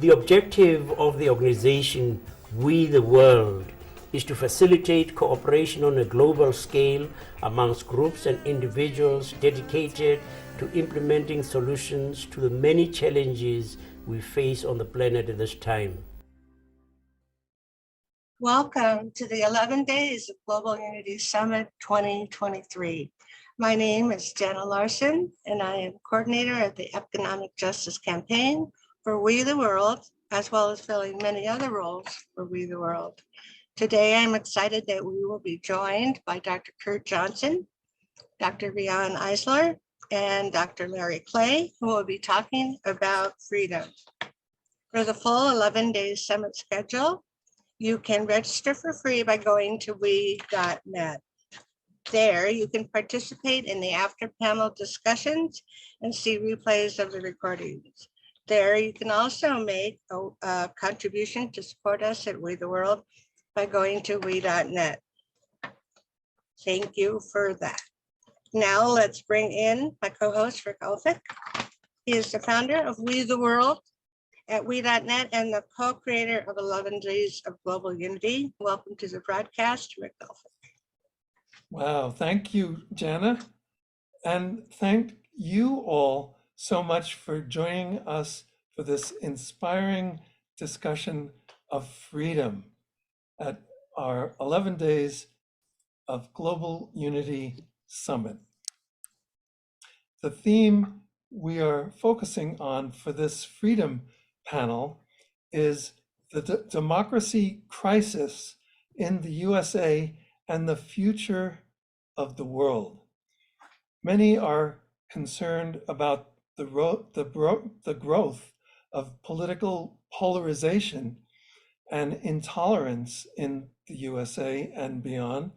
The objective of the organization, We the World, is to facilitate cooperation on a global scale amongst groups and individuals dedicated to implementing solutions to the many challenges we face on the planet at this time. Welcome to the 11 Days of Global Unity Summit 2023. My name is Jenna Larson, and I am coordinator of the Economic Justice Campaign for We the World, as well as filling many other roles for We the World. Today, I'm excited that we will be joined by Dr. Kurt Johnson, Dr. Rian Eisler, and Dr. Larry Clay, who will be talking about freedom. For the full 11-day summit schedule, you can register for free by going to we.net. There, you can participate in the after panel discussions and see replays of the recordings. There, you can also make a contribution to support us at We the World by going to we.net. Thank you for that. Now let's bring in my co-host, Rick Elphick. He is the founder of We the World at we.net and the co-creator of 11 Days of Global Unity. Welcome to the broadcast, Rick Elphick. Wow, thank you, Jana. And thank you all so much for joining us for this inspiring discussion of freedom at our 11 Days of Global Unity Summit. The theme we are focusing on for this freedom panel is the democracy crisis in the USA and the future of the world. Many are concerned about the growth of political polarization and intolerance in the USA and beyond,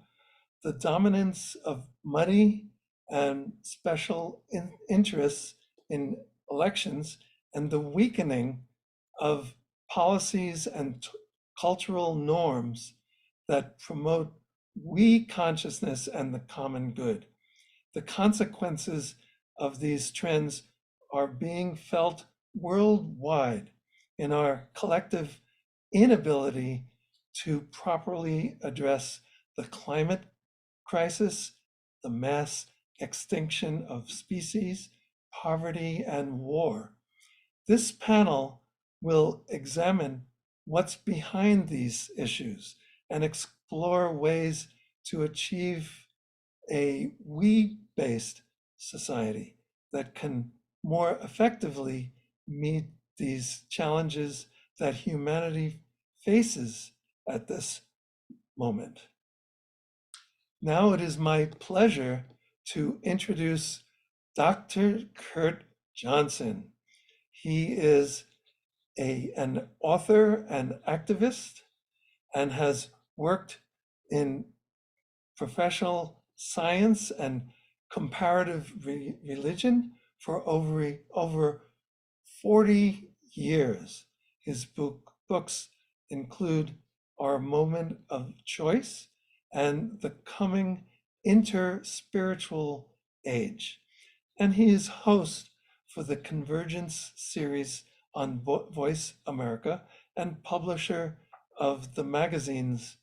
the dominance of money and special interests in elections, and the weakening of policies and cultural norms that promote we consciousness and the common good. The consequences of these trends are being felt worldwide in our collective inability to properly address the climate crisis, the mass extinction of species, poverty, and war. This panel will examine what's behind these issues and explore ways to achieve a we-based society that can more effectively meet these challenges that humanity faces at this moment. Now it is my pleasure to introduce Dr. Kurt Johnson. He is an author and activist and has worked in professional science and comparative religion for over 40 years. His books include Our Moment of Choice and The Coming Interspiritual Age. And he is host for the Convergence series on Voice America and publisher of the magazines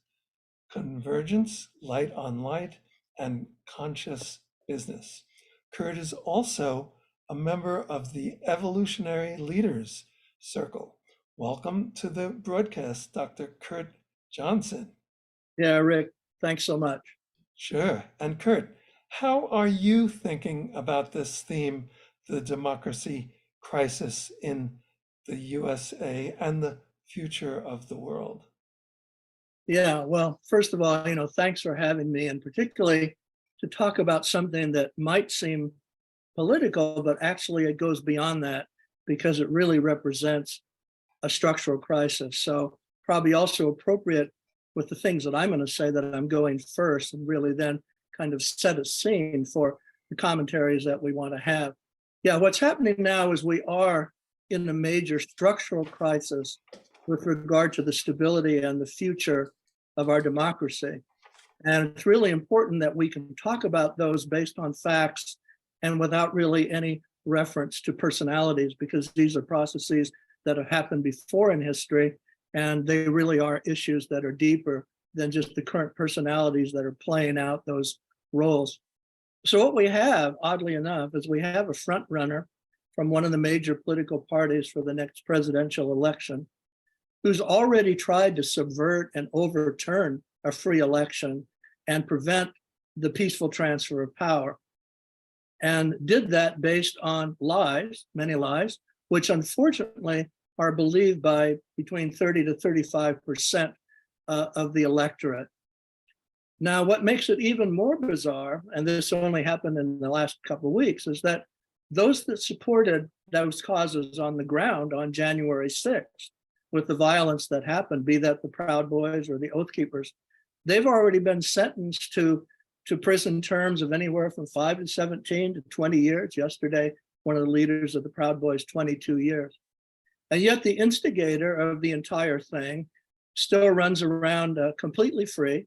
Convergence, Light on Light, and Conscious Business. Kurt is also a member of the Evolutionary Leaders Circle. Welcome to the broadcast, Dr. Kurt Johnson. Yeah, Rick, thanks so much. Sure. And Kurt, how are you thinking about this theme, the democracy crisis in the USA and the future of the world? Yeah, well, first of all, thanks for having me, and particularly to talk about something that might seem political, but actually it goes beyond that because it really represents a structural crisis. So probably also appropriate with the things that I'm going to say that I'm going first, and really then kind of set a scene for the commentaries that we want to have. Yeah, what's happening now is we are in a major structural crisis with regard to the stability and the future of our democracy. And it's really important that we can talk about those based on facts and without really any reference to personalities, because these are processes that have happened before in history, and they really are issues that are deeper than just the current personalities that are playing out those roles. So what we have, oddly enough, is we have a front runner from one of the major political parties for the next presidential election, who's already tried to subvert and overturn a free election and prevent the peaceful transfer of power, and did that based on lies, many lies, which unfortunately are believed by between 30 to 35% of the electorate. Now, what makes it even more bizarre, and this only happened in the last couple of weeks, is that those that supported those causes on the ground on January 6th, with the violence that happened, be that the Proud Boys or the Oath Keepers, they've already been sentenced to prison terms of anywhere from 5 to 17 to 20 years. Yesterday, one of the leaders of the Proud Boys, 22 years. And yet the instigator of the entire thing still runs around completely free,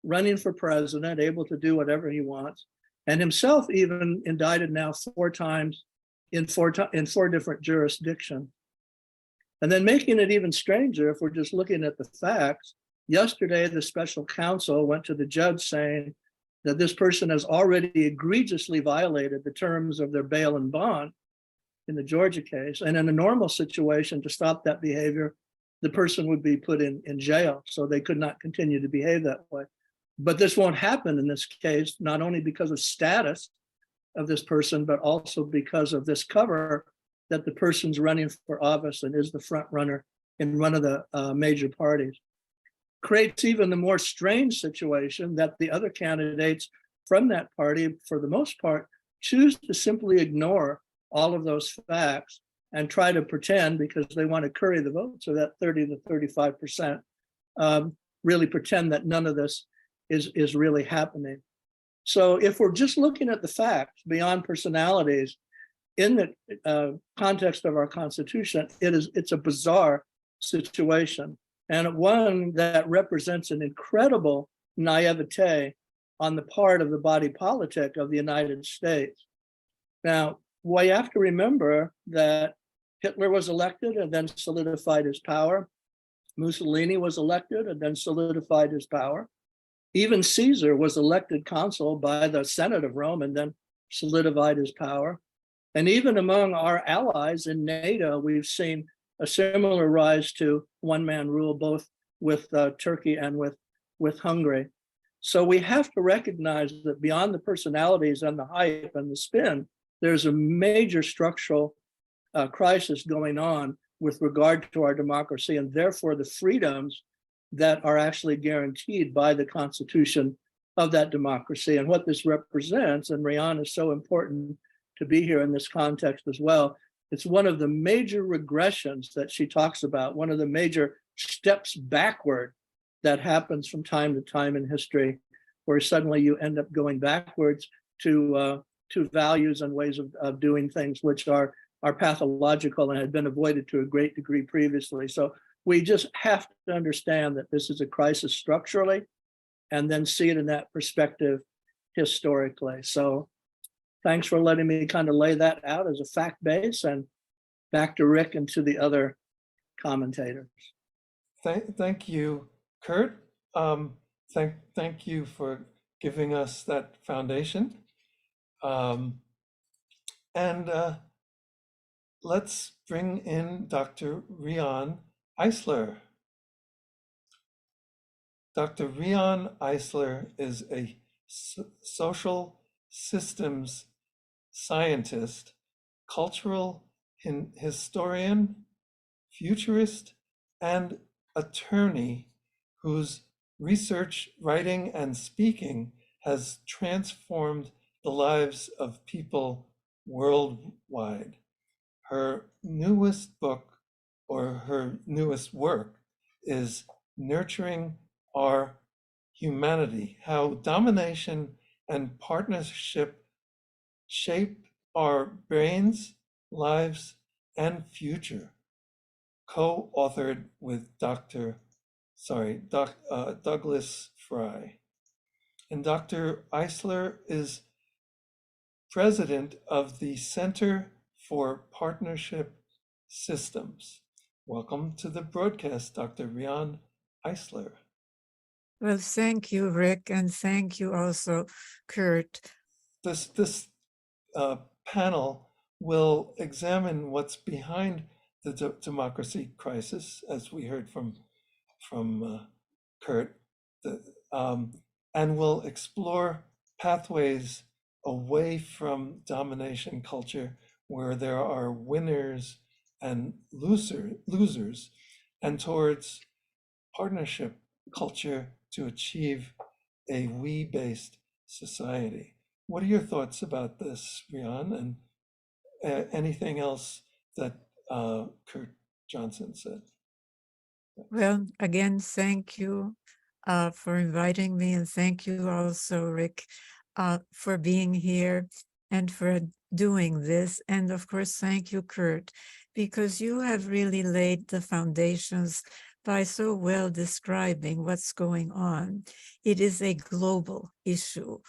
running for president, able to do whatever he wants, and himself even indicted now 4 times in four different jurisdictions. And then making it even stranger, if we're just looking at the facts, yesterday the special counsel went to the judge saying that this person has already egregiously violated the terms of their bail and bond in the Georgia case. And in a normal situation, to stop that behavior, the person would be put in jail, so they could not continue to behave that way. But this won't happen in this case, not only because of status of this person, but also because of this cover that the person's running for office and is the front runner in one of the major parties. Creates even the more strange situation that the other candidates from that party, for the most part, choose to simply ignore all of those facts and try to pretend, because they want to curry the votes, so that 30 to 35%, really pretend that none of this is really happening. So if we're just looking at the facts beyond personalities in the context of our Constitution, it's a bizarre situation, and one that represents an incredible naivete on the part of the body politic of the United States. Now, we have to remember that Hitler was elected and then solidified his power. Mussolini was elected and then solidified his power. Even Caesar was elected consul by the Senate of Rome and then solidified his power. And even among our allies in NATO, we've seen a similar rise to one-man rule, both with Turkey and with Hungary. So we have to recognize that beyond the personalities and the hype and the spin, there's a major structural crisis going on with regard to our democracy, and therefore the freedoms that are actually guaranteed by the Constitution of that democracy. And what this represents, and Rihanna is so important to be here in this context as well, it's one of the major regressions that she talks about, one of the major steps backward that happens from time to time in history, where suddenly you end up going backwards to values and ways of doing things which are pathological and had been avoided to a great degree previously. So we just have to understand that this is a crisis structurally, and then see it in that perspective historically. So thanks for letting me kind of lay that out as a fact base, and back to Rick and to the other commentators. Thank you, Kurt. Thank you for giving us that foundation. Let's bring in Dr. Rian Eisler. Dr. Rian Eisler is a social systems scientist, cultural historian, futurist, and attorney whose research, writing, and speaking has transformed the lives of people worldwide. Her newest book, or her newest work, is Nurturing Our Humanity: How Domination and Partnership Shape Our Brains, Lives, and Future, co-authored with Douglas Fry. And Dr. Eisler is president of the Center for Partnership Systems. Welcome to the broadcast, Dr. Rian Eisler. Well, thank you, Rick, and thank you also, Kurt. This panel will examine what's behind the democracy crisis, as we heard from Kurt, and will explore pathways away from domination culture, where there are winners and losers, and towards partnership culture to achieve a we-based society. What are your thoughts about this, Rian, and anything else that Kurt Johnson said? Well, again, thank you for inviting me, and thank you also, Rick, for being here and for doing this. And of course, thank you, Kurt, because you have really laid the foundations by so well describing what's going on. It is a global issue,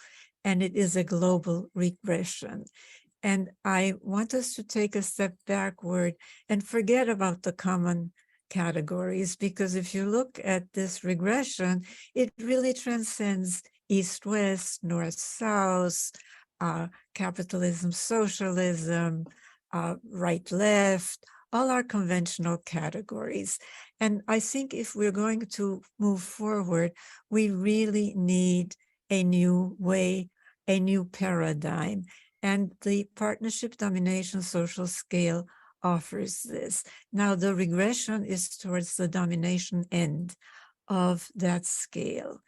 and it is a global regression. And I want us to take a step backward and forget about the common categories, because if you look at this regression, it really transcends east-west, north-south, capitalism, socialism, right-left, all our conventional categories. And I think if we're going to move forward, we really need a new way, a new paradigm. And the partnership domination social scale offers this. Now, the regression is towards the domination end of that scale.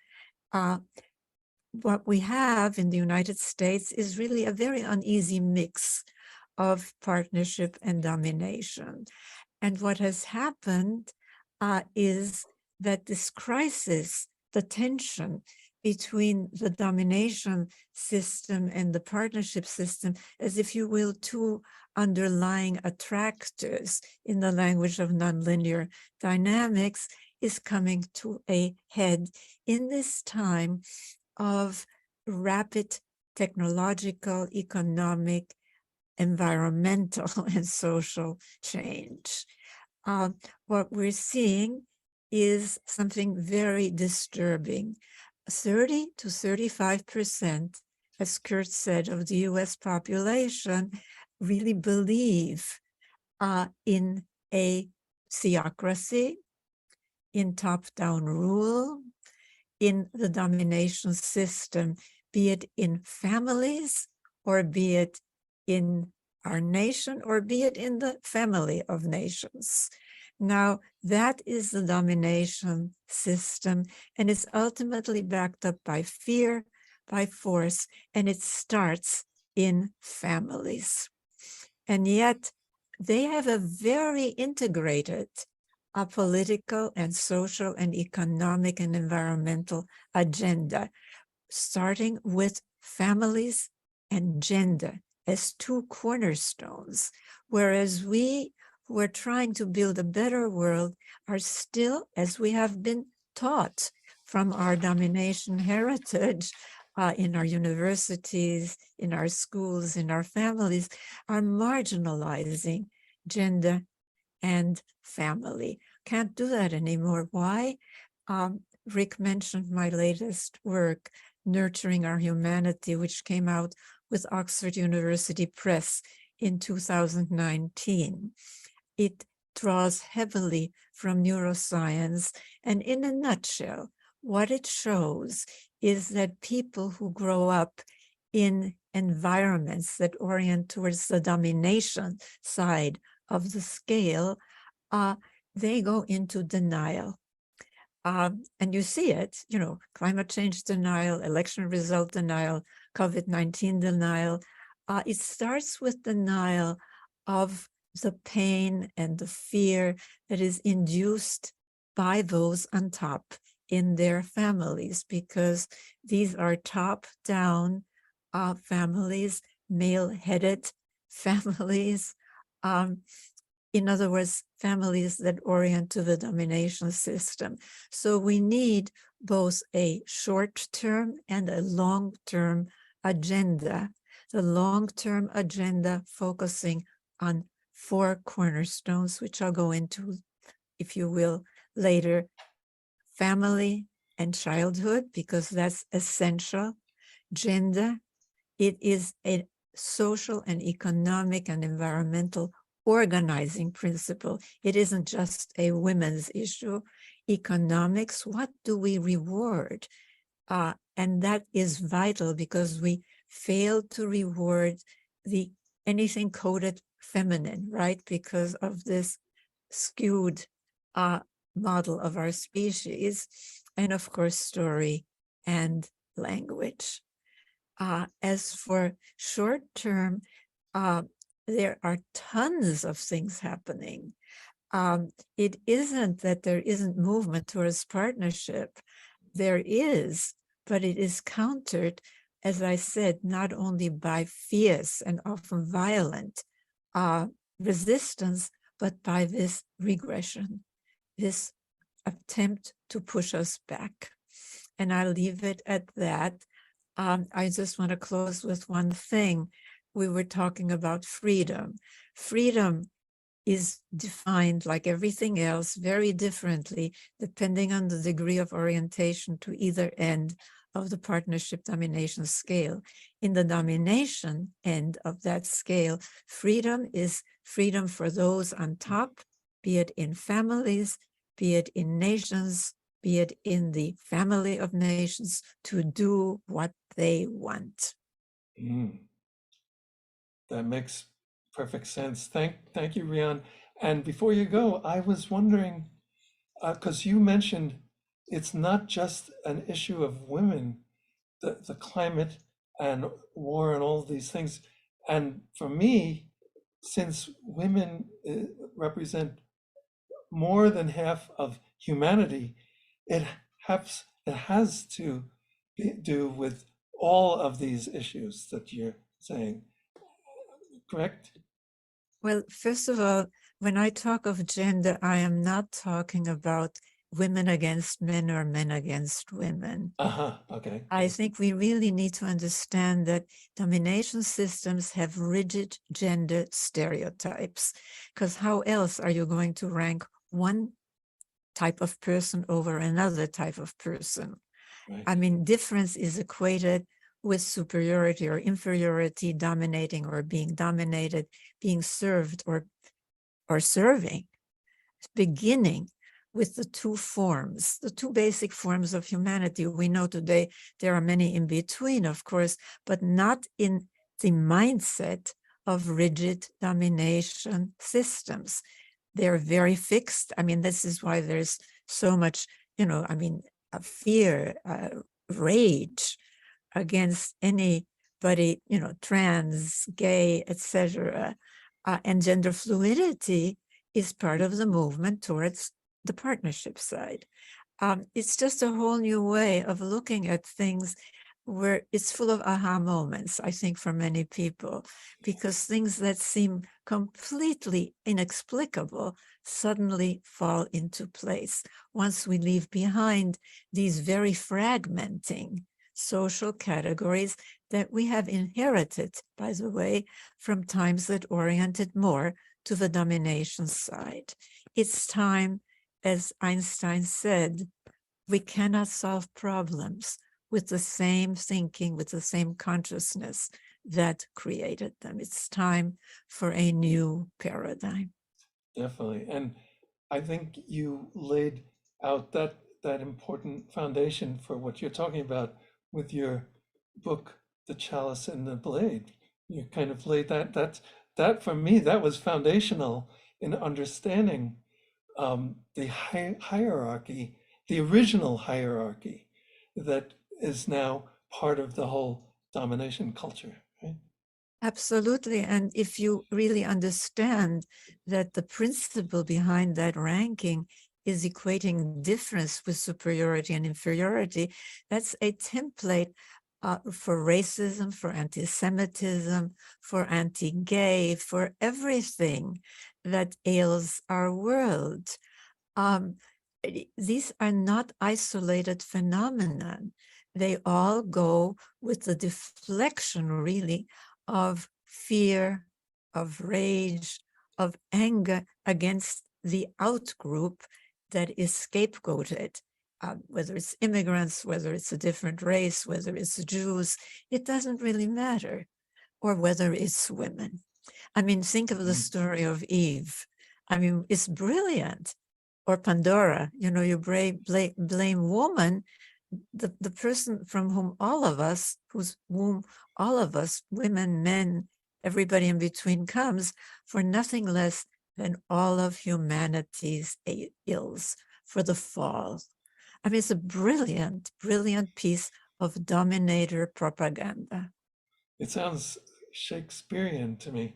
What we have in the United States is really a very uneasy mix of partnership and domination. And what has happened is that this crisis, the tension between the domination system and the partnership system, as if you will, two underlying attractors in the language of nonlinear dynamics, is coming to a head in this time of rapid technological, economic, environmental, and social change. What we're seeing is something very disturbing. 30 to 35%, as Kurt said, of the US population really believe in a theocracy, in top-down rule, in the domination system, be it in families, or be it in our nation, or be it in the family of nations. Now, that is the domination system, and it's ultimately backed up by fear, by force, and it starts in families. And yet, they have a very integrated political and social and economic and environmental agenda, starting with families and gender as two cornerstones, whereas we who are trying to build a better world are still, as we have been taught from our domination heritage in our universities, in our schools, in our families, are marginalizing gender and family. Can't do that anymore. Why? Rick mentioned my latest work, Nurturing Our Humanity, which came out with Oxford University Press in 2019. It draws heavily from neuroscience, and in a nutshell, what it shows is that people who grow up in environments that orient towards the domination side of the scale, they go into denial. And you see it, you know, climate change denial, election result denial, COVID-19 denial. It starts with denial of the pain and the fear that is induced by those on top in their families, because these are top-down families, male-headed families. In other words, families that orient to the domination system. So we need both a short-term and a long-term agenda. The long-term agenda focusing on 4 cornerstones, which I'll go into if you will, later, family and childhood, because that's essential. Gender, it is a social and economic and environmental organizing principle. It isn't just a women's issue. Economics, what do we reward? And that is vital because we fail to reward anything coded feminine, right? Because of this skewed model of our species, and of course, story and language. As for short term, there are tons of things happening. It isn't that there isn't movement towards partnership. There is, but it is countered, as I said, not only by fierce and often violent resistance, but by this regression, this attempt to push us back. And I'll leave it at that. I just want to close with one thing. We were talking about freedom. Freedom is defined, like everything else, very differently, depending on the degree of orientation to either end of the partnership domination scale. In the domination end of that scale, freedom is freedom for those on top, be it in families, be it in nations, be it in the family of nations, to do what they want. That makes perfect sense. Thank you, Rian. And before you go, I was wondering, because you mentioned it's not just an issue of women, the climate and war and all these things. And for me, since women represent more than half of humanity, it has to do with all of these issues that you're saying, correct? Well, first of all, when I talk of gender, I am not talking about women against men or men against women. Okay. I think we really need to understand that domination systems have rigid gender stereotypes, because how else are you going to rank one type of person over another type of person? Right. I mean, difference is equated with superiority or inferiority, dominating or being dominated, being served or serving, beginning with the two basic forms of humanity. We know today there are many in between, of course, but not in the mindset of rigid domination systems. They're very fixed. I mean, this is why there's so much, fear, rage against anybody, trans, gay, etc. And gender fluidity is part of the movement towards the partnership side. It's just a whole new way of looking at things where it's full of aha moments, I think, for many people, because things that seem completely inexplicable suddenly fall into place once we leave behind these very fragmenting social categories that we have inherited, by the way, from times that oriented more to the domination side. It's time, as Einstein said, we cannot solve problems with the same thinking, with the same consciousness that created them. It's time for a new paradigm. Definitely. And I think you laid out that important foundation for what you're talking about with your book, The Chalice and the Blade. You kind of laid that for me, that was foundational in understanding the hierarchy, the original hierarchy that is now part of the whole domination culture, right? Absolutely. And if you really understand that the principle behind that ranking is equating difference with superiority and inferiority, that's a template for racism, for anti-Semitism, for anti-gay, for everything that ails our world. These are not isolated phenomena. They all go with the deflection, really, of fear, of rage, of anger against the out group that is scapegoated, whether it's immigrants, whether it's a different race, whether it's Jews, it doesn't really matter, or whether it's women. I mean, think of the story of Eve. I mean, it's brilliant. Or Pandora, you know, you blame woman, the person from whom all of us, women, men, everybody in between comes, for nothing less than all of humanity's ills, for the fall. I mean, it's a brilliant, brilliant piece of dominator propaganda. It sounds Shakespearean to me.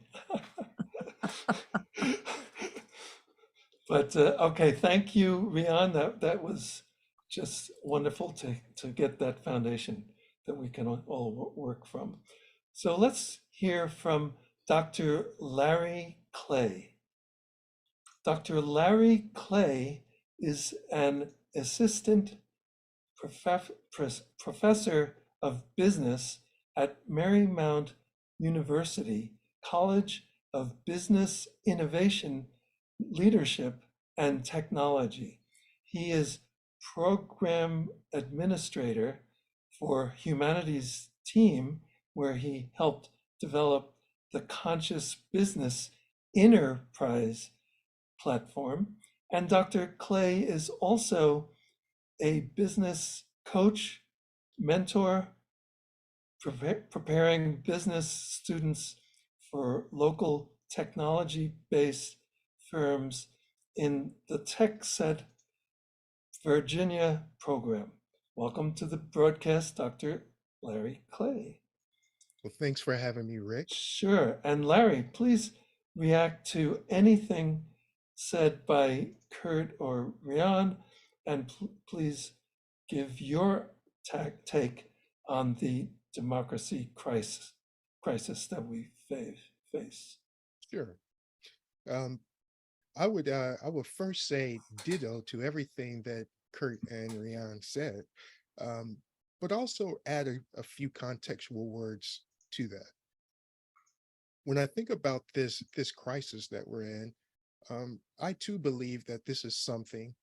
But okay, thank you, Rian. That was just wonderful to get that foundation that we can all work from. So let's hear from Dr. Larry Clay. Dr. Larry Clay is an assistant professor of business at Marymount University College of Business Innovation, Leadership, and Technology. He is program administrator for humanities team, where he helped develop the Conscious Business Enterprise platform. And Dr. Clay is also a business coach, mentor, preparing business students for local technology-based firms in the TechSet Virginia program. Welcome to the broadcast, Dr. Larry Clay. Well, thanks for having me, Rick. Sure. And Larry, please react to anything said by Kurt or Rian, and please give your take on the democracy crisis that we face. Sure. I would first say ditto to everything that Kurt and Rian said, but also add a few contextual words to that. When I think about this crisis that we're in, I too believe that this is something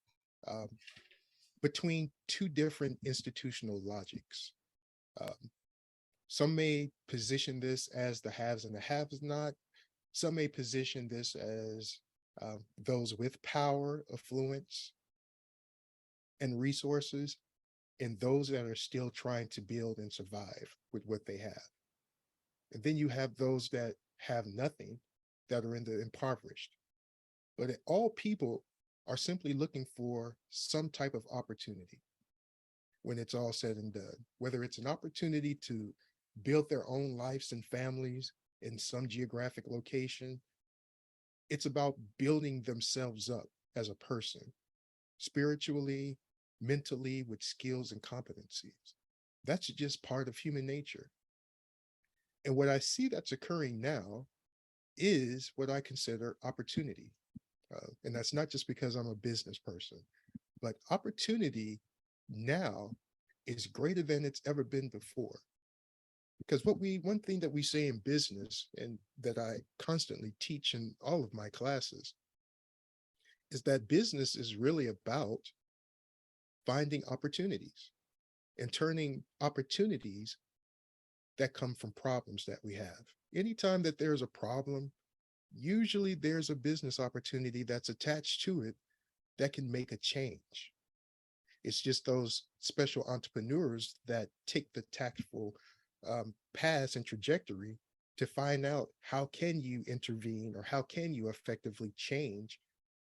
between two different institutional logics. Some may position this as the haves and the haves not. Some may position this as those with power, affluence, and resources, and those that are still trying to build and survive with what they have. And then you have those that have nothing, that are in the impoverished. But all people are simply looking for some type of opportunity when it's all said and done, whether it's an opportunity to build their own lives and families in some geographic location. It's about building themselves up as a person, spiritually, mentally, with skills and competencies. That's just part of human nature. And what I see that's occurring now is what I consider opportunity. And that's not just because I'm a business person, but opportunity now is greater than it's ever been before. Because one thing that we say in business, and that I constantly teach in all of my classes, is that business is really about finding opportunities and turning opportunities that come from problems that we have. Anytime that there's a problem, usually there's a business opportunity that's attached to it that can make a change. It's just those special entrepreneurs that take the tactful paths and trajectory to find out how can you intervene or how can you effectively change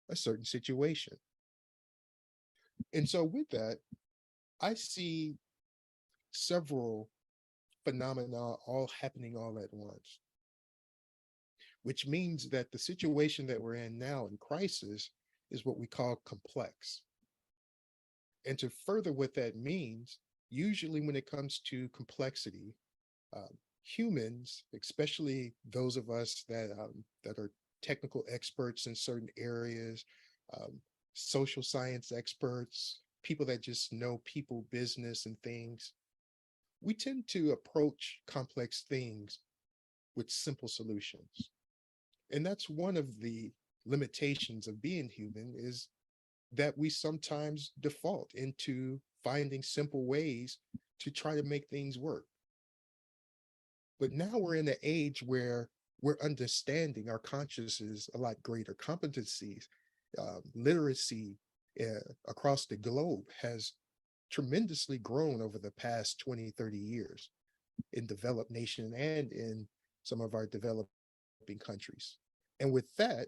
a certain situation. And so with that, I see several phenomena all happening all at once, which means that the situation that we're in now in crisis is what we call complex. And to further what that means, usually when it comes to complexity, humans, especially those of us that are technical experts in certain areas, social science experts, people that just know people, business, and things, we tend to approach complex things with simple solutions. And that's one of the limitations of being human is that we sometimes default into finding simple ways to try to make things work. But now we're in an age where we're understanding our consciousness a lot greater. Competencies, literacy across the globe has tremendously grown over the past 20, 30 years in developed nations and in some of our developing countries. And with that,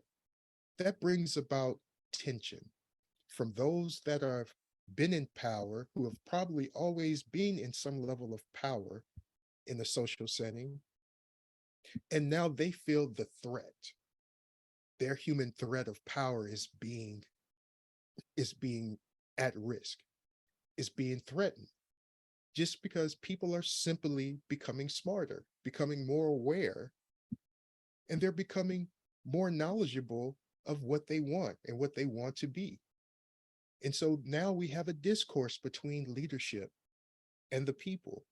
that brings about tension from those that have been in power, who have probably always been in some level of power in a social setting, and now they feel the threat. Their human threat of power is being at risk, is being threatened, just because people are simply becoming smarter, becoming more aware, and they're becoming more knowledgeable of what they want and what they want to be. And so now we have a discourse between leadership and the people,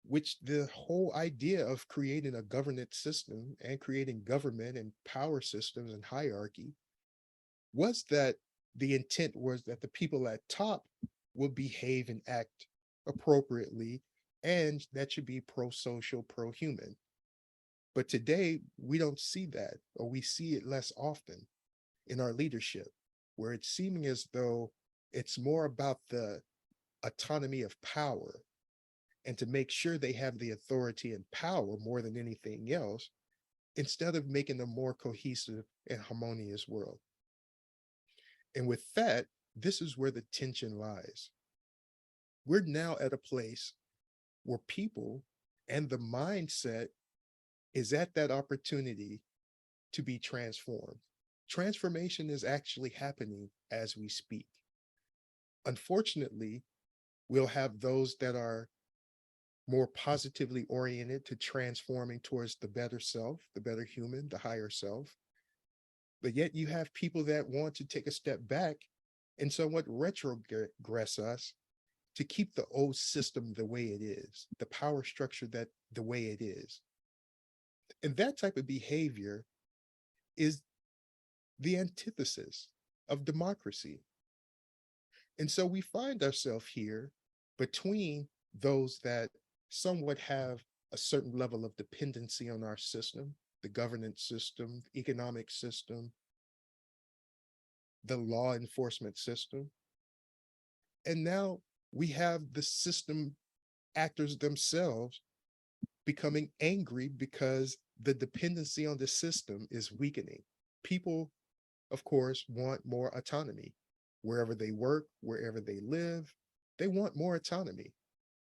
which the whole idea of creating a governance system and creating government and power systems and hierarchy was that the intent was that the people at top would behave and act appropriately, and that should be pro-social, pro-human. But today we don't see that, or we see it less often in our leadership, where it's seeming as though it's more about the autonomy of power and to make sure they have the authority and power more than anything else, instead of making a more cohesive and harmonious world. And with that, this is where the tension lies. We're now at a place where people and the mindset is at that opportunity to be transformed. Transformation is actually happening as we speak. Unfortunately, we'll have those that are more positively oriented to transforming towards the better self, the better human, the higher self. But yet you have people that want to take a step back and somewhat retrogress us to keep the old system the way it is, the power structure that the way it is. And that type of behavior is the antithesis of democracy. And so we find ourselves here between those that somewhat have a certain level of dependency on our system, the governance system, economic system, the law enforcement system. And now we have the system actors themselves becoming angry because the dependency on the system is weakening. People, of course, want more autonomy. Wherever they work, wherever they live, they want more autonomy.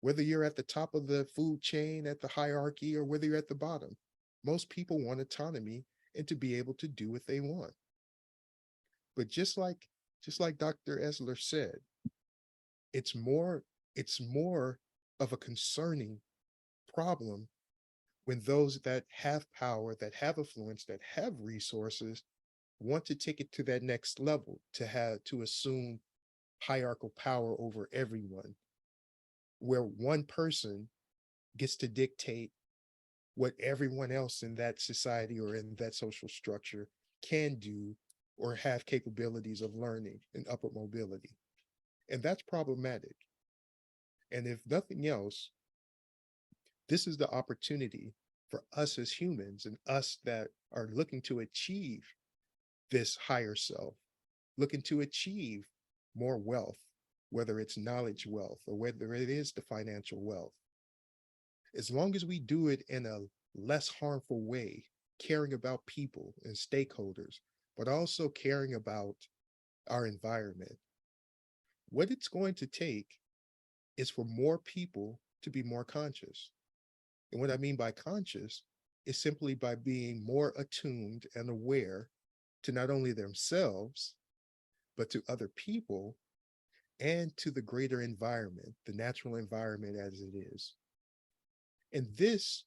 Whether you're at the top of the food chain, at the hierarchy, or whether you're at the bottom, most people want autonomy and to be able to do what they want. But just like Dr. Esler said, it's more of a concerning problem when those that have power, that have influence, that have resources want to take it to that next level, to assume hierarchical power over everyone, where one person gets to dictate what everyone else in that society or in that social structure can do or have capabilities of learning and upward mobility. And that's problematic. And if nothing else, this is the opportunity for us as humans and us that are looking to achieve this higher self, looking to achieve more wealth, whether it's knowledge wealth or whether it is the financial wealth. As long as we do it in a less harmful way, caring about people and stakeholders, but also caring about our environment, what it's going to take is for more people to be more conscious. And what I mean by conscious is simply by being more attuned and aware to not only themselves, but to other people and to the greater environment, the natural environment as it is. And this,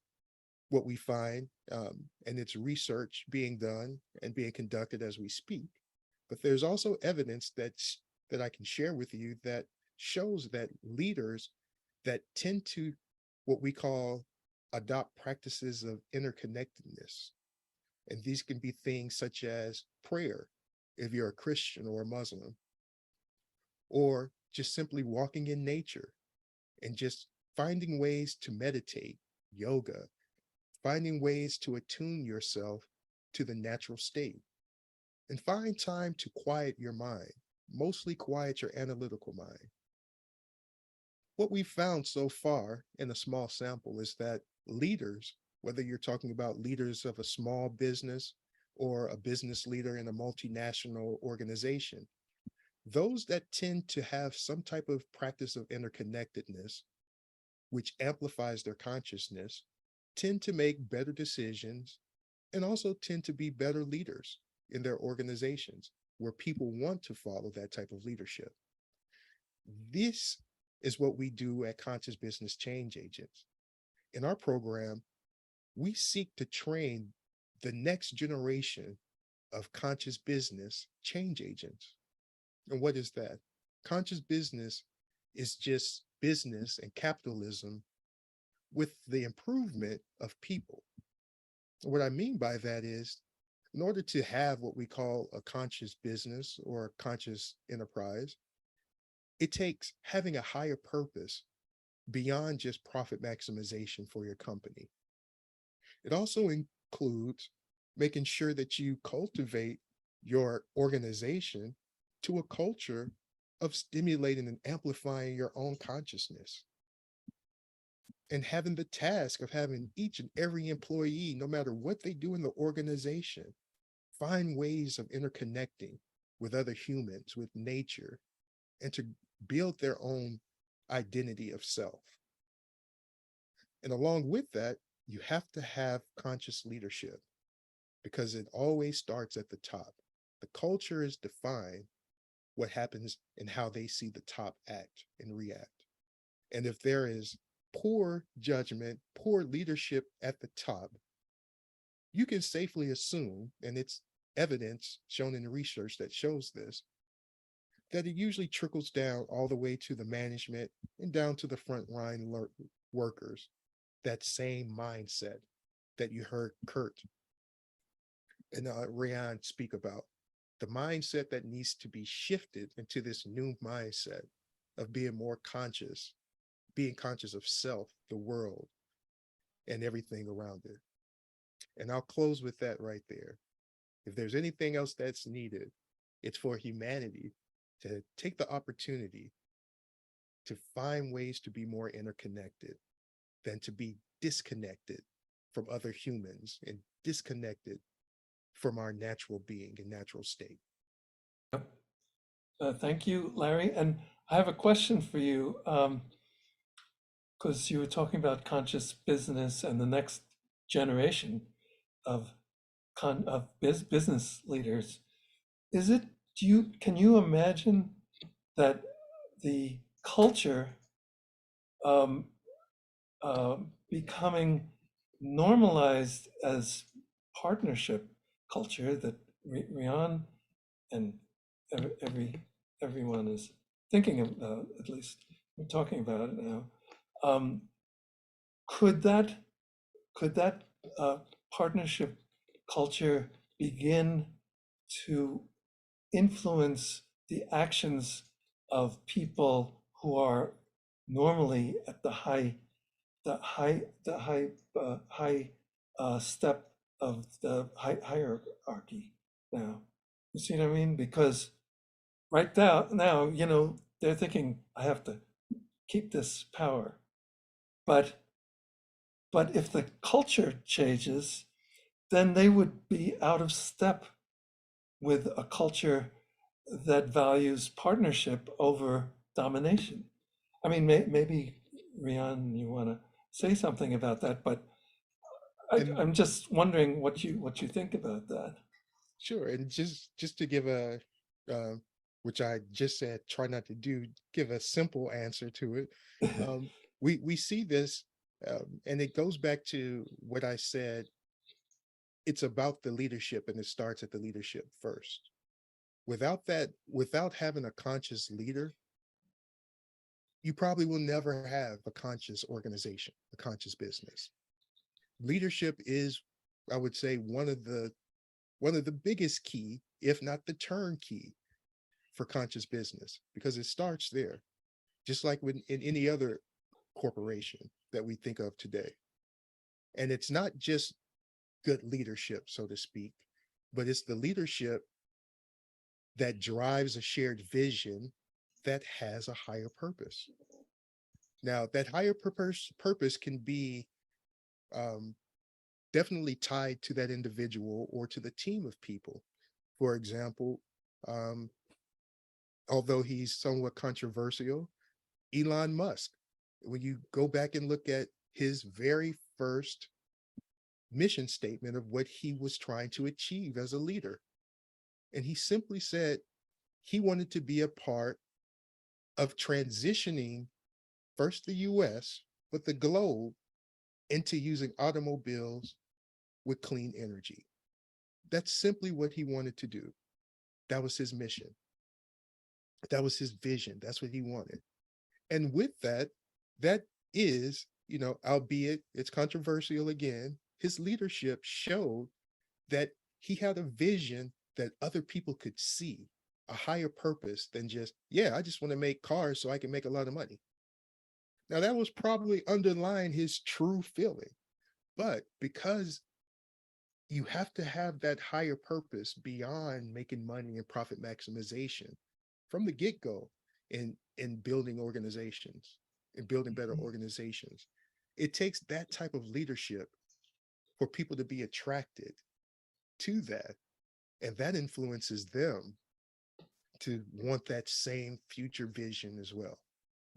what we find, and it's research being done and being conducted as we speak, but there's also evidence that I can share with you that shows that leaders that tend to what we call adopt practices of interconnectedness And these can be things such as prayer, if you're a Christian or a Muslim, or just simply walking in nature and just finding ways to meditate, yoga, finding ways to attune yourself to the natural state, and find time to quiet your mind, mostly quiet your analytical mind. What we've found so far in a small sample is that leaders, whether you're talking about leaders of a small business or a business leader in a multinational organization, those that tend to have some type of practice of interconnectedness, which amplifies their consciousness, tend to make better decisions and also tend to be better leaders in their organizations where people want to follow that type of leadership. This is what we do at Conscious Business Change Agents. In our program, we seek to train the next generation of conscious business change agents. And what is that? Conscious business is just business and capitalism with the improvement of people. What I mean by that is, in order to have what we call a conscious business or a conscious enterprise, it takes having a higher purpose beyond just profit maximization for your company. It also includes making sure that you cultivate your organization to a culture of stimulating and amplifying your own consciousness, and having the task of having each and every employee, no matter what they do in the organization, find ways of interconnecting with other humans, with nature, and to build their own identity of self. And along with that, you have to have conscious leadership, because it always starts at the top. The culture is defined what happens and how they see the top act and react. And if there is poor judgment, poor leadership at the top, you can safely assume, and it's evidence shown in the research that shows this, that it usually trickles down all the way to the management and down to the front line workers. That same mindset that you heard Kurt and Rayan speak about, the mindset that needs to be shifted into this new mindset of being more conscious, being conscious of self, the world, and everything around it. And I'll close with that right there. If there's anything else that's needed, it's for humanity to take the opportunity to find ways to be more interconnected than to be disconnected from other humans and disconnected from our natural being and natural state. Thank you, Larry. And I have a question for you, because you were talking about conscious business and the next generation of business leaders. Can you imagine that the culture becoming normalized as partnership culture that Rian and everyone is thinking about, at least we're talking about it now? Could that partnership culture begin to influence the actions of people who are normally at the high step of the hierarchy now? You see what I mean? Because right now, you know, they're thinking, I have to keep this power. But if the culture changes, then they would be out of step with a culture that values partnership over domination. I mean, maybe Rian, you want to say something about that, but I'm just wondering what you think about that. Sure, and just to give a, which I just said, try not to do, give a simple answer to it. We see this, and it goes back to what I said. It's about the leadership, and it starts at the leadership first. Without that, without having a conscious leader, you probably will never have a conscious organization, a conscious business. Leadership is, I would say, one of the one of the biggest key, if not the turnkey, for conscious business, because it starts there, just like in any other corporation that we think of today. And it's not just good leadership, so to speak, but it's the leadership that drives a shared vision that has a higher purpose. Now, that higher purpose can be definitely tied to that individual or to the team of people. For example, although he's somewhat controversial, Elon Musk, when you go back and look at his very first mission statement of what he was trying to achieve as a leader, and he simply said he wanted to be a part of transitioning first the US, but the globe into using automobiles with clean energy. That's simply what he wanted to do. That was his mission. That was his vision. That's what he wanted. And with that, that is, albeit it's controversial again, his leadership showed that he had a vision that other people could see, a higher purpose than just, yeah, I just want to make cars so I can make a lot of money. Now, that was probably underlying his true feeling, but because you have to have that higher purpose beyond making money and profit maximization from the get-go in building organizations and building better organizations. It takes that type of leadership for people to be attracted to that, and that influences them to want that same future vision as well.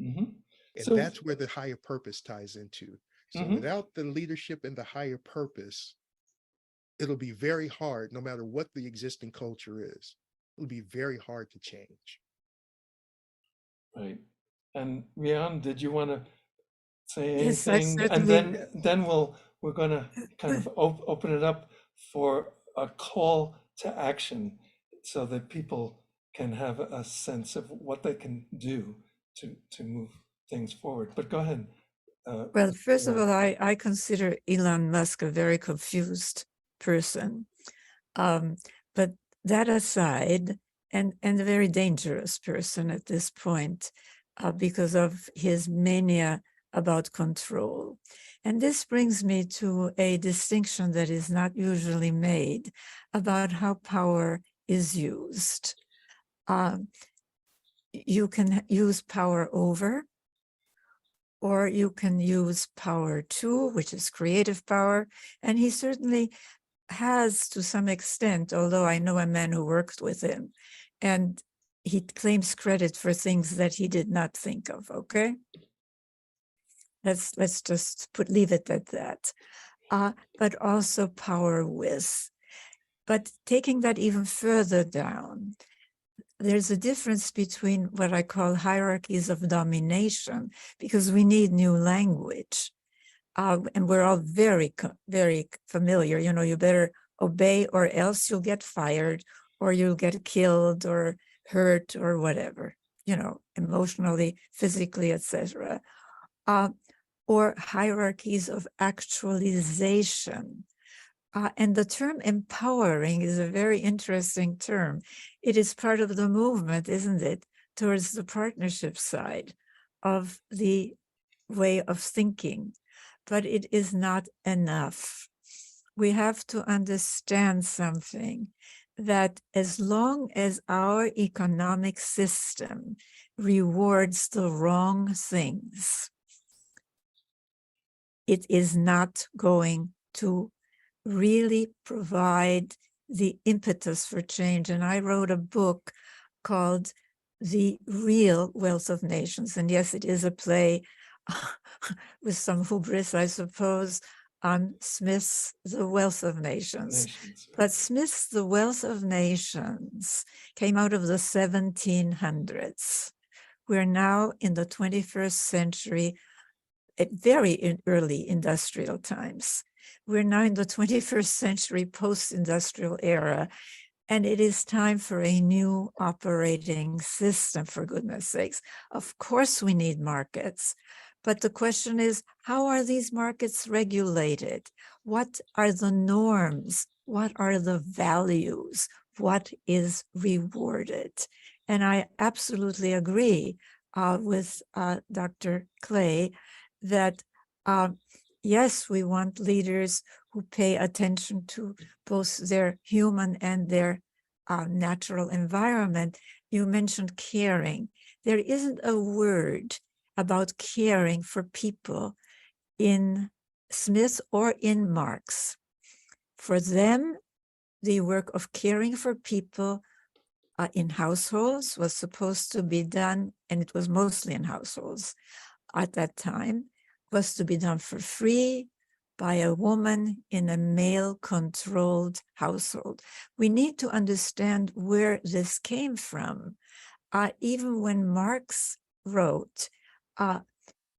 Mhm. And So, that's where the higher purpose ties into. So mhm. without the leadership and the higher purpose, it'll be very hard, no matter what the existing culture is, it'll be very hard to change. Right. And Rian, did you want to say Yes, I anything? And certainly. then we're going to kind of open it up for a call to action so that people can have a sense of what they can do to move things forward. But go ahead. Well, first of Rian. all, I consider Elon Musk a very confused person. But that aside, and a very dangerous person at this point, because of his mania about control. And this brings me to a distinction that is not usually made about how power is used. You can use power over, or you can use power to, which is creative power. And he certainly has to some extent, although I know a man who worked with him, and he claims credit for things that he did not think of, okay? Let's just leave it at that. But also power with. But taking that even further down, there's a difference between what I call hierarchies of domination, because we need new language. And we're all very, very familiar. You better obey or else you'll get fired or you'll get killed or hurt or whatever, emotionally, physically, etc. Or hierarchies of actualization. And the term empowering is a very interesting term. It is part of the movement, isn't it, towards the partnership side of the way of thinking. But it is not enough. We have to understand something, that as long as our economic system rewards the wrong things, it is not going to really provide the impetus for change. And I wrote a book called The Real Wealth of Nations. And yes, it is a play with some hubris, I suppose, on Smith's The Wealth of Nations. But Smith's The Wealth of Nations came out of the 1700s. We're now in the 21st century, at very early industrial times. We're now in the 21st century post-industrial era, and it is time for a new operating system, for goodness sakes. Of course, we need markets, but the question is, how are these markets regulated? What are the norms what are the values, what is rewarded. And I absolutely agree with Dr. Clay that yes, we want leaders who pay attention to both their human and their natural environment. You mentioned caring. There isn't a word about caring for people in Smith or in Marx. For them, the work of caring for people in households was supposed to be done, and it was mostly in households at that time, was to be done for free by a woman in a male-controlled household. We need to understand where this came from. Even when Marx wrote, a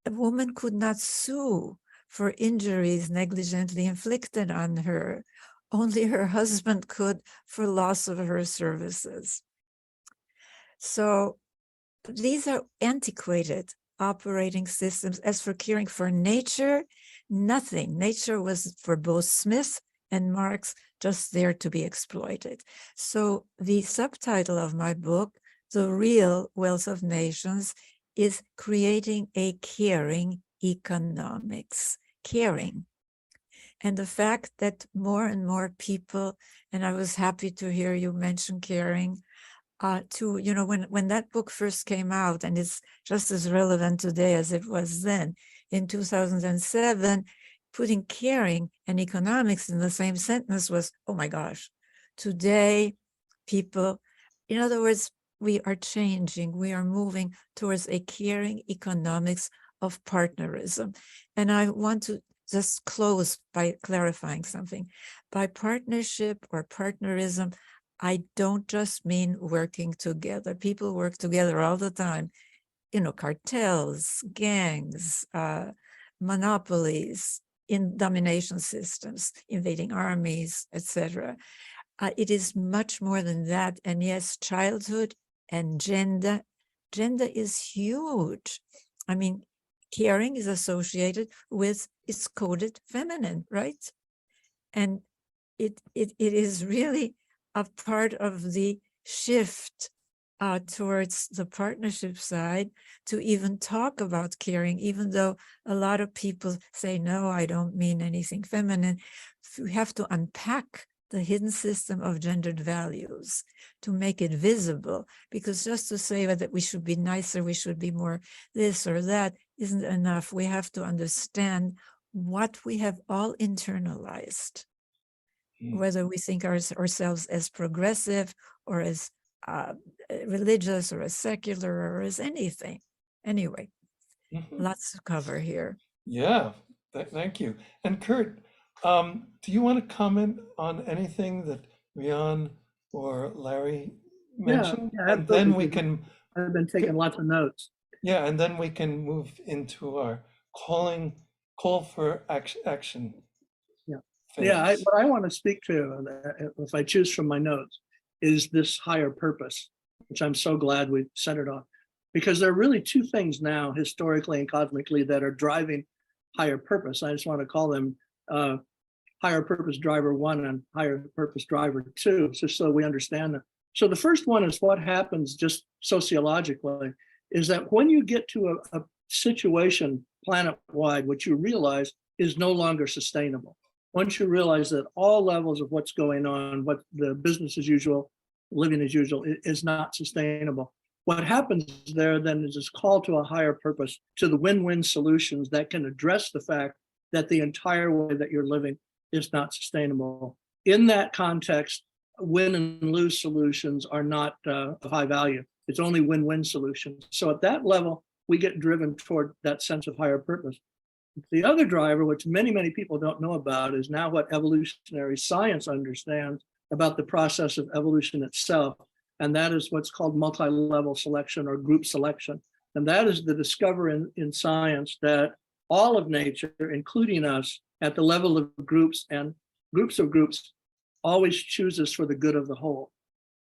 woman could not sue for injuries negligently inflicted on her. Only her husband could for loss of her services. So these are antiquated operating systems. As for caring for nature, nothing. Nature was for both Smith and Marx just there to be exploited. So the subtitle of my book, The Real Wealth of Nations, is creating a caring economics. Caring. And the fact that more and more people, and I was happy to hear you mention caring, when that book first came out, and it's just as relevant today as it was then, in 2007, putting caring and economics in the same sentence was, oh my gosh. Today, people, in other words, we are changing, we are moving towards a caring economics of partnerism. And I want to just close by clarifying something. By partnership or partnerism, I don't just mean working together. People work together all the time. Cartels, gangs, monopolies, in domination systems, invading armies, etc. It is much more than that. And yes, childhood and gender is huge. I mean, caring is associated with it's coded feminine, right? And it is really a part of the shift towards the partnership side to even talk about caring, even though a lot of people say, no, I don't mean anything feminine. We have to unpack the hidden system of gendered values to make it visible, because just to say that we should be nicer, we should be more this or that isn't enough. We have to understand what we have all internalized, whether we think ourselves as progressive or as religious or as secular or as anything. Anyway, lots to cover here. Yeah, thank you. And Kurt, do you want to comment on anything that Rian or Larry mentioned? Yeah, and then we can. I've been taking lots of notes. Yeah, and then we can move into our call for action. Yeah. Phase. Yeah, what I want to speak to, if I choose from my notes, is this higher purpose, which I'm so glad we centered on, because there are really two things now, historically and cosmically, that are driving higher purpose. I just want to call them higher purpose driver 1 and higher purpose driver 2, just so we understand them. So the first one is what happens just sociologically, is that when you get to a situation planet-wide, what you realize is no longer sustainable. Once you realize that all levels of what's going on, what the business as usual, living as usual, is not sustainable. What happens there then is this call to a higher purpose, to the win-win solutions that can address the fact that the entire way that you're living is not sustainable. In that context, win and lose solutions are not of high value. It's only win-win solutions. So at that level, we get driven toward that sense of higher purpose. The other driver, which many, many people don't know about, is now what evolutionary science understands about the process of evolution itself. And that is what's called multi-level selection or group selection. And that is the discovery in science that all of nature, including us, at the level of groups and groups of groups, always chooses for the good of the whole.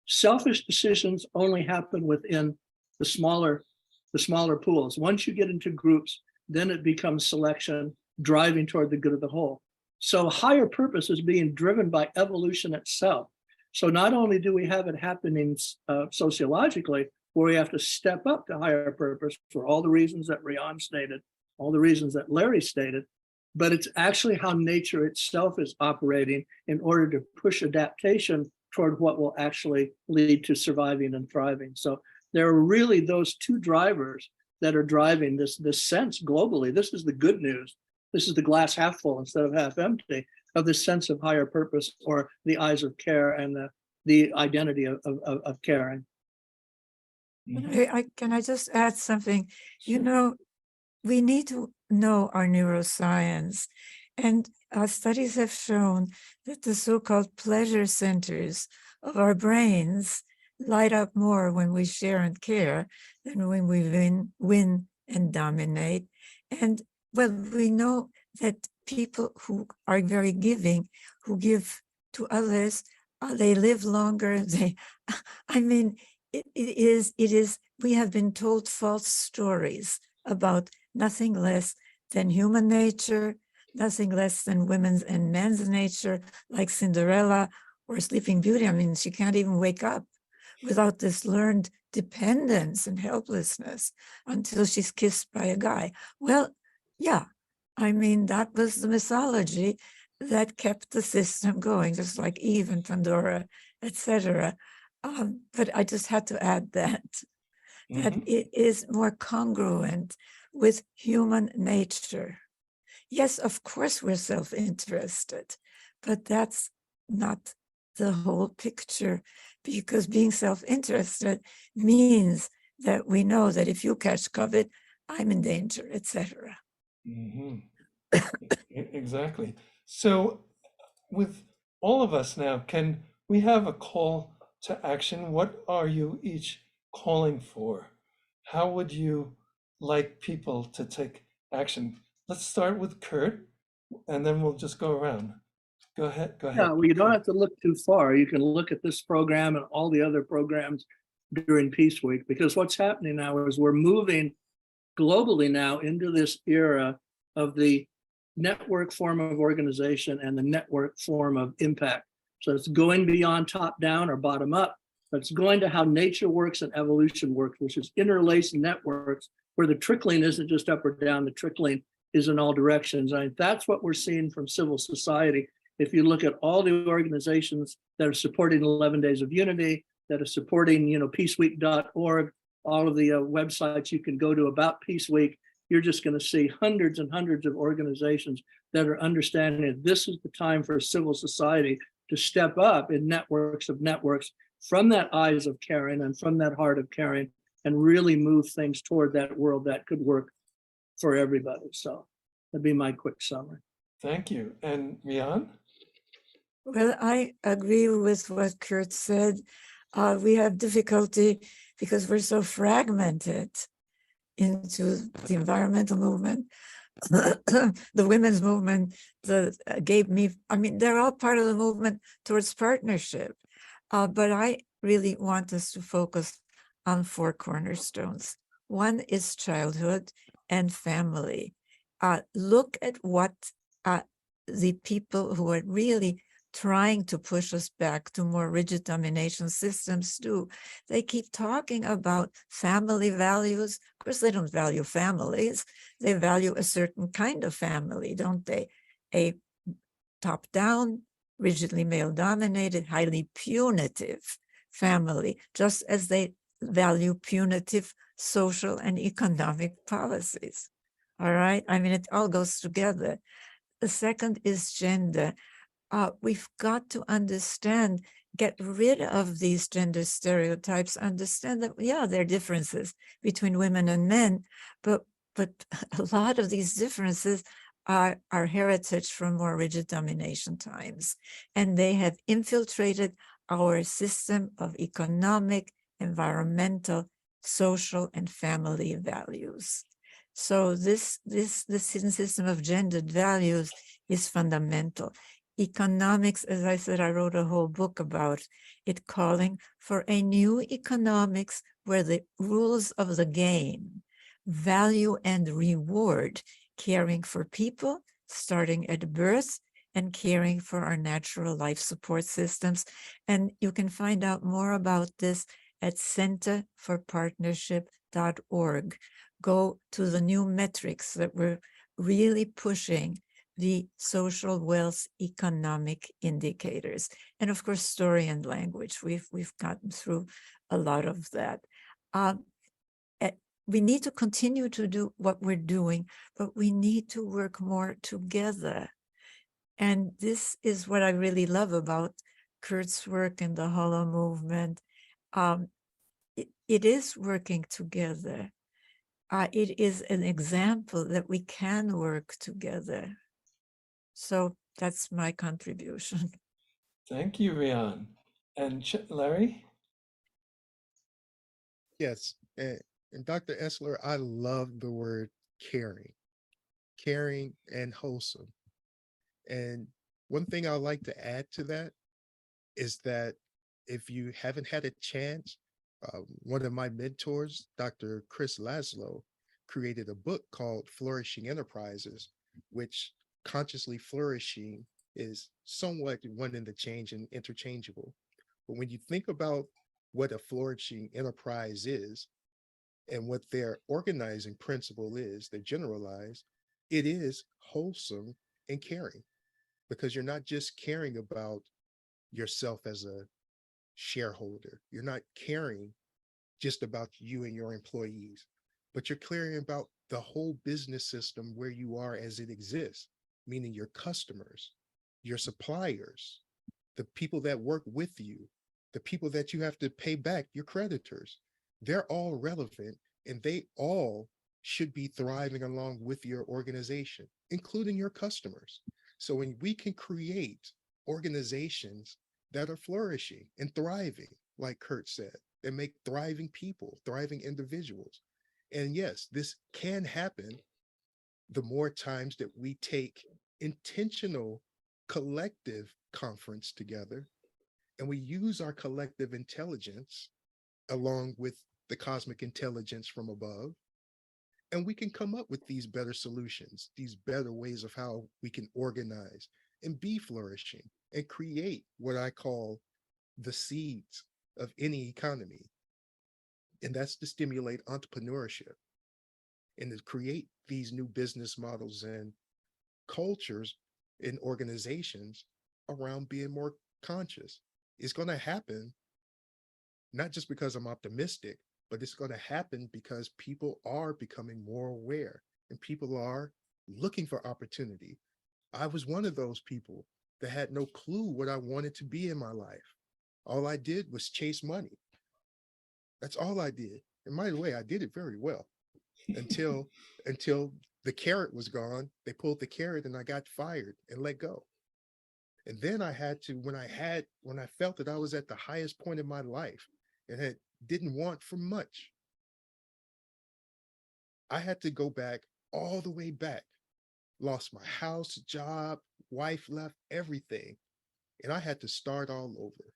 Selfish decisions only happen within the smaller pools. Once you get into groups, then it becomes selection driving toward the good of the whole. So higher purpose is being driven by evolution itself. So not only do we have it happening sociologically, where we have to step up to higher purpose for all the reasons that Rian stated, all the reasons that Larry stated, but it's actually how nature itself is operating in order to push adaptation toward what will actually lead to surviving and thriving. So there are really those two drivers that are driving this sense globally. This is the good news. This is the glass half full instead of half empty, of this sense of higher purpose, or the eyes of care and the identity of caring. Can I just add something? You know, we need to know our neuroscience, and studies have shown that the so-called pleasure centers of our brains light up more when we share and care than when we win and dominate. And well, we know that people who are very giving, who give to others, they live longer. I mean, it is, we have been told false stories about nothing less than human nature, nothing less than women's and men's nature, like Cinderella or Sleeping Beauty. I mean, she can't even wake up without this learned dependence and helplessness until she's kissed by a guy. Well, yeah, I mean, that was the mythology that kept the system going, just like Eve and Pandora, etc. But I just had to add that it is more congruent with human nature. Yes, of course, we're self-interested, but that's not the whole picture, because being self-interested means that we know that if you catch COVID, I'm in danger, etc. Exactly. So with all of us now, can we have a call to action? What are you each calling for? How would you like people to take action? Let's start with Kurt, and then we'll just go around. Go ahead. Yeah, well, you don't have to look too far. You can look at this program and all the other programs during Peace Week, because what's happening now is we're moving globally now into this era of the network form of organization and the network form of impact. So it's going beyond top down or bottom up, but it's going to how nature works and evolution works, which is interlaced networks where the trickling isn't just up or down, the trickling is in all directions. I mean, that's what we're seeing from civil society. If you look at all the organizations that are supporting 11 Days of Unity, that are supporting, peaceweek.org, all of the websites you can go to about Peace Week, you're just going to see hundreds and hundreds of organizations that are understanding that this is the time for civil society to step up in networks of networks from that eyes of caring and from that heart of caring, and really move things toward that world that could work for everybody. So that'd be my quick summary. Thank you. And Rian? Well, I agree with what Kurt said. We have difficulty because we're so fragmented into the environmental movement, the women's movement, the they're all part of the movement towards partnership. But I really want us to focus on 4 cornerstones. One is childhood and family. Look at what the people who are really trying to push us back to more rigid domination systems do. They keep talking about family values. Of course, they don't value families. They value a certain kind of family, don't they? A top-down, rigidly male-dominated, highly punitive family, just as they value punitive social and economic policies. All right? I mean, it all goes together. The second is gender. We've got to understand, get rid of these gender stereotypes, understand that, yeah, there are differences between women and men, but a lot of these differences are heritage from more rigid domination times, and they have infiltrated our system of economic, environmental, social, and family values. So this hidden system of gendered values is fundamental. Economics, as I said, I wrote a whole book about it, calling for a new economics where the rules of the game, value and reward, caring for people, starting at birth and caring for our natural life support systems. And you can find out more about this at centerforpartnership.org. Go to the new metrics that we're really pushing, the social wealth economic indicators, and of course story and language. We've gotten through a lot of that. We need to continue to do what we're doing, but we need to work more together. And this is what I really love about Kurt's work and the Hollow movement. It is working together. It is an example that we can work together. So that's my contribution. Thank you, Rian. And Larry? Yes, and Dr. Essler, I love the word caring and wholesome. And one thing I'd like to add to that is that if you haven't had a chance, one of my mentors, Dr. Chris Laszlo, created a book called Flourishing Enterprises, which consciously flourishing is somewhat one in the change and interchangeable. But when you think about what a flourishing enterprise is and what their organizing principle is, they generalize, it is wholesome and caring, because you're not just caring about yourself as a shareholder. You're not caring just about you and your employees, but you're caring about the whole business system where you are as it exists, meaning your customers, your suppliers, the people that work with you, the people that you have to pay back, your creditors. They're all relevant and they all should be thriving along with your organization, including your customers. So when we can create organizations that are flourishing and thriving, like Kurt said, that make thriving people, thriving individuals. And yes, this can happen the more times that we take intentional collective conference together and we use our collective intelligence along with the cosmic intelligence from above, and we can come up with these better solutions, these better ways of how we can organize and be flourishing and create what I call the seeds of any economy. And that's to stimulate entrepreneurship and to create these new business models and cultures in organizations around being more conscious. It's going to happen, not just because I'm optimistic, but it's going to happen because people are becoming more aware and people are looking for opportunity. I was one of those people that had no clue what I wanted to be in my life. All I did was chase money. That's all I did. And by the way, I did it very well until the carrot was gone. They pulled the carrot and I got fired and let go. And then I had to, when I felt that I was at the highest point in my life and didn't want for much, I had to go back, all the way back. Lost my house, job, wife left, everything. And I had to start all over.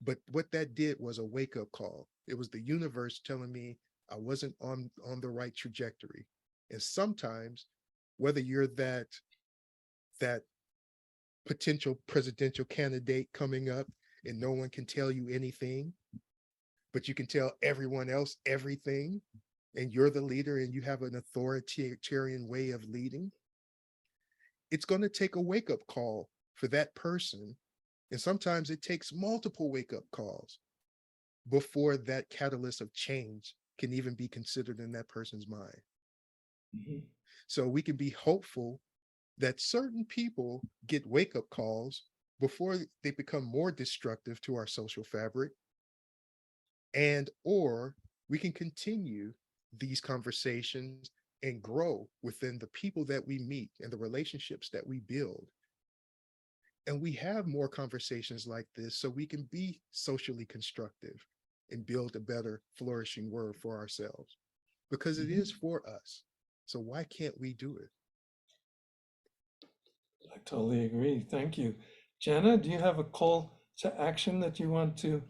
But what that did was a wake-up call. It was the universe telling me I wasn't on the right trajectory. And sometimes, whether you're that potential presidential candidate coming up and no one can tell you anything, but you can tell everyone else everything, and you're the leader and you have an authoritarian way of leading, it's going to take a wake-up call for that person. And sometimes it takes multiple wake-up calls before that catalyst of change can even be considered in that person's mind. Mm-hmm. So we can be hopeful that certain people get wake-up calls before they become more destructive to our social fabric, and or we can continue these conversations and grow within the people that we meet and the relationships that we build. And we have more conversations like this so we can be socially constructive and build a better, flourishing world for ourselves, because it is for us. So why can't we do it? I totally agree. Thank you. Jana, do you have a call to action that you want to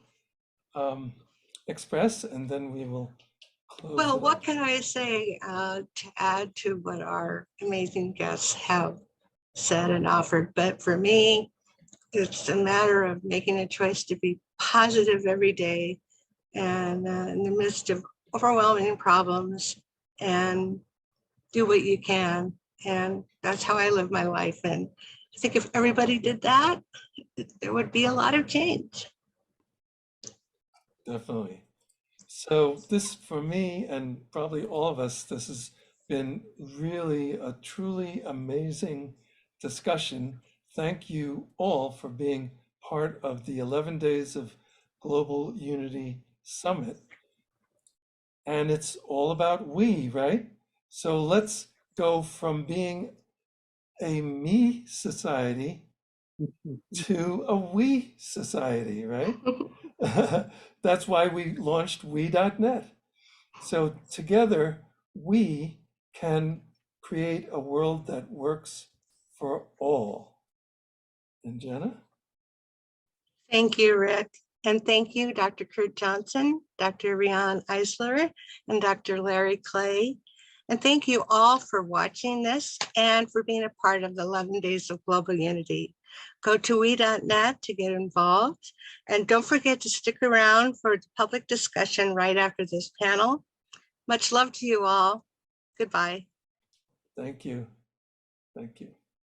express? And then we will close. Well, what can I say to add to what our amazing guests have said and offered. But for me, it's a matter of making a choice to be positive every day and in the midst of overwhelming problems, and do what you can. And that's how I live my life. And I think if everybody did that, there would be a lot of change. Definitely. So this, for me, and probably all of us, this has been really a truly amazing discussion. Thank you all for being part of the 11 Days of Global Unity Summit. And it's all about we, right? So let's go from being a me society to a we society, right? That's why we launched we.net. So together, we can create a world that works for all. And Jenna? Thank you, Rick. And thank you, Dr. Kurt Johnson, Dr. Rian Eisler, and Dr. Larry Clay. And thank you all for watching this and for being a part of the 11 Days of Global Unity. Go to we.net to get involved. And don't forget to stick around for the public discussion right after this panel. Much love to you all. Goodbye. Thank you. Thank you.